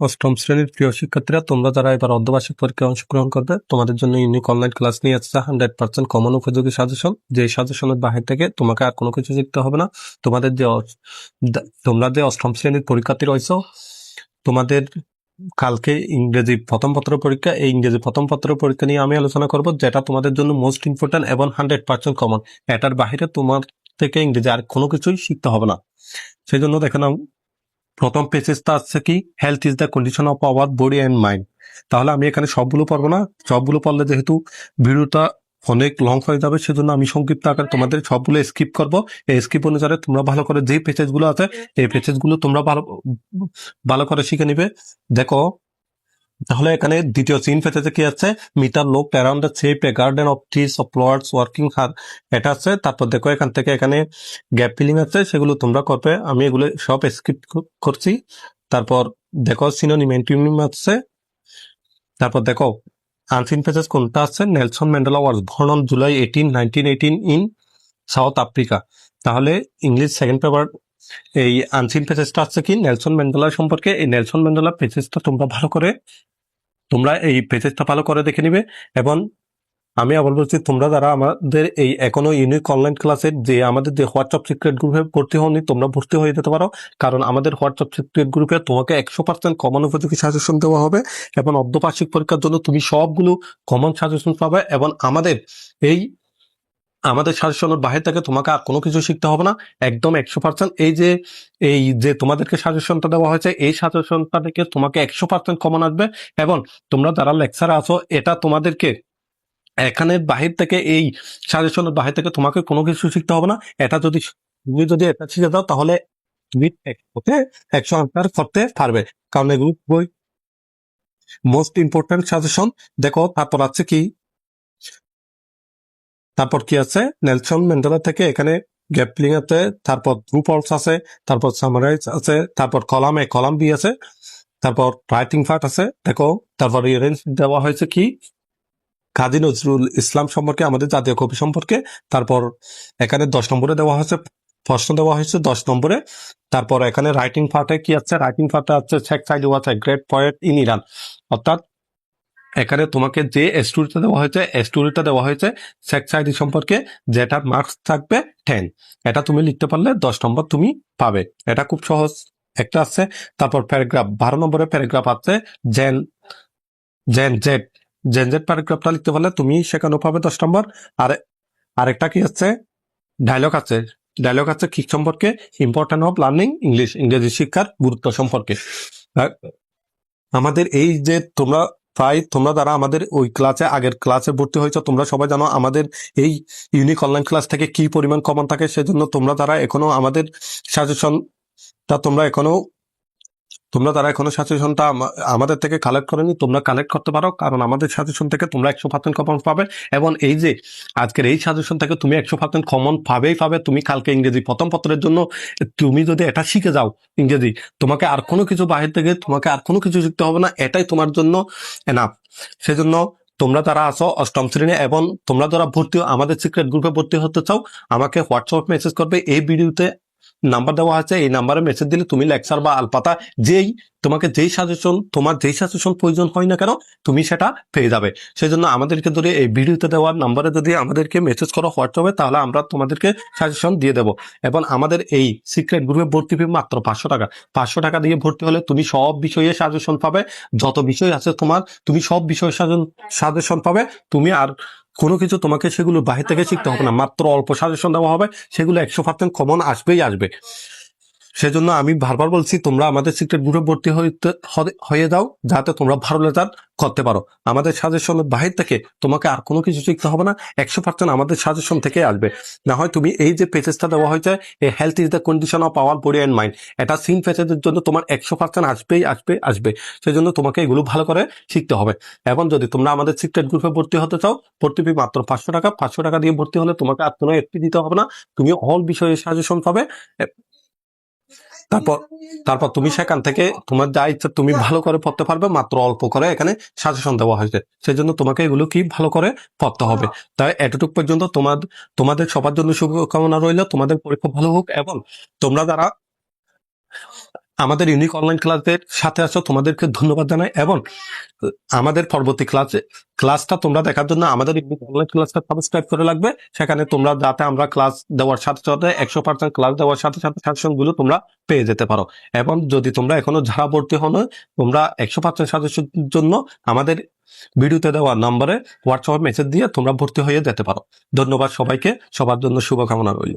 অষ্টম শ্রেণীর প্রিয় শিক্ষার্থীরা, তোমরা যারা এবার অর্ধবার্ষিক পরীক্ষায় অংশগ্রহণ করবে, তোমাদের জন্য ইউনিক অনলাইন ক্লাস নিয়ে আসছে 100% কমন উপযোগী সাজেশন। যে সাজেশনের বাহির থেকে তোমাকে আর কোনো কিছু শিখতে হবে না। তোমাদের যে তোমরা যে অষ্টম শ্রেণীর পরীক্ষার্থী রয়েছো, তোমাদের কালকে ইংরেজি প্রথম পত্র পরীক্ষা। এই ইংরেজি প্রথম পত্র পরীক্ষা নিয়ে আমি আলোচনা করব, যেটা তোমাদের জন্য মোস্ট ইম্পর্টেন্ট এবং 100% কমন। এটার বাহিরে তোমার থেকে ইংরেজি আর কোনো কিছুই শিখতে হবে না। সেই জন্য দেখে নাও, প্রথম পেজেসটা আছে কি, health is the condition of our body and mind. তাহলে আমি এখানে সবগুলো পড়বো না, সবগুলো পড়লে যেহেতু ভিডিওটা অনেক লং হয়ে যাবে, সেজন্য আমি সংক্ষিপ্ত আকারে তোমাদের সবগুলো স্কিপ করব। এই স্কিপ অনুসারে তোমরা ভালো করে যে পেজেসগুলো আছে, এই পেজেসগুলো তোমরা ভালো ভালো করে শিখে নিবে। দেখো, তাহলে এখানে দ্বিতীয় সিন পেজে কি আছে, মিটার লোক around the shape a garden of trees of flowers working her, এটা আছে। তারপর দেখো এখান থেকে এখানে গ্যাপ ফিলিং আছে, সেগুলো তোমরা করবে, আমি এগুলো সব স্কিপ করছি। তারপর দেখো সিনোনিম অ্যান্টোনিম আছে। তারপর দেখো আনসিন পেজেস কোনটা আছে, Nelson Mandela was born on July 18, 1918 in south Africa. তাহলে ইংলিশ সেকেন্ড পেপার এই আনসিন পেজেসটা আছে কি, নেলসন ম্যান্ডেলা সম্পর্কে। এই নেলসন ম্যান্ডেলা পেজেসটা তোমরা এই পেজেসটা ভালো করে দেখে নিবে। এবং আমি আবার বলছি, তোমরা যারা আমাদের এই এখনো ইউনিক অনলাইন ক্লাসের যে আমাদের যে হোয়াটসঅ্যাপ সিক্রেট গ্রুপে ভর্তি হওনি, তোমরা ভর্তি হয়ে যেতে পারো। কারণ আমাদের হোয়াটসঅ্যাপ সিক্রেট গ্রুপে তোমাকে 100% কমন উপযোগী সাজেশন দেওয়া হবে, এবং অর্ধবার্ষিক পরীক্ষার জন্য তুমি সবগুলো কমন সাজেশন পাবে। এবং আমাদের সাজেশনের বাহির থেকে তোমাকে আর কোনো কিছু শিখতে হবে না, একদম 100%। এই যে তোমাদেরকে সাজেশনটা দেওয়া হয়েছে, এই সাজেশনটা থেকে তোমাকে 100% কমন আসবে। এবং তোমরা যারা লেকচারে আছো, এটা তোমাদেরকে এখানের বাহির থেকে, এই সাজেশনের বাহির থেকে তোমাকে কোনো কিছু শিখতে হবে না। তুমি যদি এটা শিখে দাও, তাহলে তুমি 100 আনসার করতে পারবে, কারণ এগুলো খুবই মোস্ট ইম্পর্টেন্ট সাজেশন। দেখো তারপর কি আছে, নেলসন ম্যান্ডেলা থেকে এখানে গ্যাপ ফিলিং আছে, তারপর ট্রু ফলস আছে, তারপর সামারাইজ আছে, তারপর কলাম এ কলাম বি আছে, তারপর রাইটিং পার্ট আছে। দেখো, তারপর রিফারেন্স দেওয়া হয়েছে কি, কাজী নজরুল ইসলাম সম্পর্কে, আমাদের জাতীয় কবি সম্পর্কে। তারপর এখানে 10 নম্বরে দেওয়া হয়েছে, প্রশ্ন দেওয়া হয়েছে 10 নম্বরে। তারপর এখানে রাইটিং পার্টে কি আছে, রাইটিং পার্টে আছে Sheikh Saadi was a great poet in Iran. অর্থাৎ এখানে তোমাকে যে স্টোরিটা দেওয়া হয়েছে শেখ সাইদি সম্পর্কে, যেটার মার্কস থাকবে 10। এটা তুমি লিখতে পারলে 10 নম্বর তুমি পাবে। এটা খুব সহজ একটা আছে। তারপর প্যারাগ্রাফ 12 নম্বরে প্যারাগ্রাফ আছে, জেন জেন জেড জেনজেট প্যারাগ্রাফটা লিখতে পারলে তুমি সেখানেও পাবে 10 নম্বর। আর আরেকটা কি আছে, ডায়লগ আছে কি সম্পর্কে, ইম্পর্টেন্ট অফ লার্নিং ইংলিশ, ইংরেজি শিক্ষার গুরুত্ব সম্পর্কে। আমাদের এই যে তোমরা যারা আমাদের ওই আগের ক্লাসে ভর্তি হয়েছে, তোমরা সবাই জানো আমাদের এই ইউনিক অনলাইন ক্লাস থেকে কি পরিমাণ কমন থাকে। সেজন্য তোমরা যারা এখনো আমাদের সাজেশনটা তোমরা তারা এখনো সাজেশনটা আমাদের থেকে কালেক্ট করেনি, তোমরা কালেক্ট করতে পারো, কারণ আমাদের সাজেশন থেকে তোমরা 100% কমন পাবে। এবং এই যে আজকের এই সাজেশন থেকে তুমি 100% কমন পাবে। তুমি কালকে ইংরেজি প্রথম পত্রের জন্য তুমি যদি এটা শিখে যাও ইংরেজি, তোমাকে আর কোনো কিছু বাহির থেকে তোমাকে আর কোনো কিছু শিখতে হবে না, এটাই তোমার জন্য এনাফ। সেজন্য তোমরা যারা আছো অষ্টম শ্রেণী এবং তোমরা যারা আমাদের সিক্রেট গ্রুপে ভর্তি হতে চাও, আমাকে হোয়াটসঅ্যাপ মেসেজ করবে। এই ভিডিওতে নাম্বার দেওয়া আছে, এই নাম্বারে মেসেজ দিলে তুমি লেকচার বা আলপাতা তোমার যেই সাজেশন প্রয়োজন হয় না কেন, তুমি সেটা পেয়ে যাবে। সেই জন্য আমাদেরকে ধরে এই ভিডিওতে দেওয়ার নাম্বারে যদি আমাদেরকে মেসেজ করো হোয়াটসঅ্যাপে, তাহলে আমরা তোমাদেরকে সাজেশন দিয়ে দেবো। এবং আমাদের এই সিক্রেট গ্রুপে ভর্তি ফি মাত্র 500 টাকা। 500 টাকা দিয়ে ভর্তি হলে তুমি সব বিষয়ে সাজেশন পাবে, যত বিষয় আছে তুমি সব বিষয়ে সাজেশন পাবে। তুমি আর কোনো কিছু তোমাকে সেগুলো বাহির থেকে শিখতে হবে না, মাত্র অল্প সাজেশন দেওয়া হবে, সেগুলো 100% কমন আসবে। সেজন্য আমি বারবার বলছি, তোমরা আমাদের সিক্রেট গ্রুপে ভর্তি হয়ে যাও, যাতে তোমরা ভালো রেজাল্ট করতে পারো। আমাদের সাজেশনের বাহির থেকে তোমাকে আর কোনো কিছু শিখতে হবে না, 100% আমাদের সাজেশন থেকে আসবে। না হয় তুমি এই যে পেজেসটা দেওয়া হয়েছে, এই health is the condition of our body and mind, এটা সিন পেজের জন্য তোমার 100% আসবে। সেজন্য তোমাকে এগুলো ভালো করে শিখতে হবে। এবং যদি তোমরা আমাদের সিক্রেট গ্রুপে ভর্তি হতে চাও, ভর্তি ফি মাত্র 500 টাকা। 500 টাকা দিয়ে ভর্তি হলে তোমাকে আর কোনো একটি দিতে হবে না, তুমি অল বিষয়ে সাজেশন পাবে। তারপর তুমি সেখান থেকে তোমার যা ইচ্ছা তুমি ভালো করে পড়তে পারবে, মাত্র অল্প করে এখানে সাজেশন দেওয়া হয়েছে। সেই জন্য তোমাকে এগুলো কি ভালো করে পড়তে হবে। তাই এতটুকু পর্যন্ত তোমাদের সবার জন্য শুভকামনা রইল, তোমাদের পরীক্ষা ভালো হোক। এবং তোমরা যারা আমাদের ইউনিক অনলাইন ক্লাসের সাথে আছো তোমাদেরকে ধন্যবাদ জানাই, এবং আমাদের পরবর্তী ক্লাসটা তোমরা দেখার জন্য আমাদের ইউনিক অনলাইন ক্লাসটা সাবস্ক্রাইব করে লাগবে। সেখানে তোমরা যাতে আমরা ক্লাস দেওয়ার সাথে সাথে 100% ক্লাস দেওয়ার সাথে সাথে সাজেশন গুলো তোমরা পেয়ে যেতে পারো। এবং যদি তোমরা এখনো যারা ভর্তি হন, তোমরা 100% সাজেশনের জন্য আমাদের ভিডিওতে দেওয়া নম্বরে হোয়াটসঅ্যাপ মেসেজ দিয়ে তোমরা ভর্তি হয়ে যেতে পারো। ধন্যবাদ সবাইকে, সবার জন্য শুভকামনা রইল।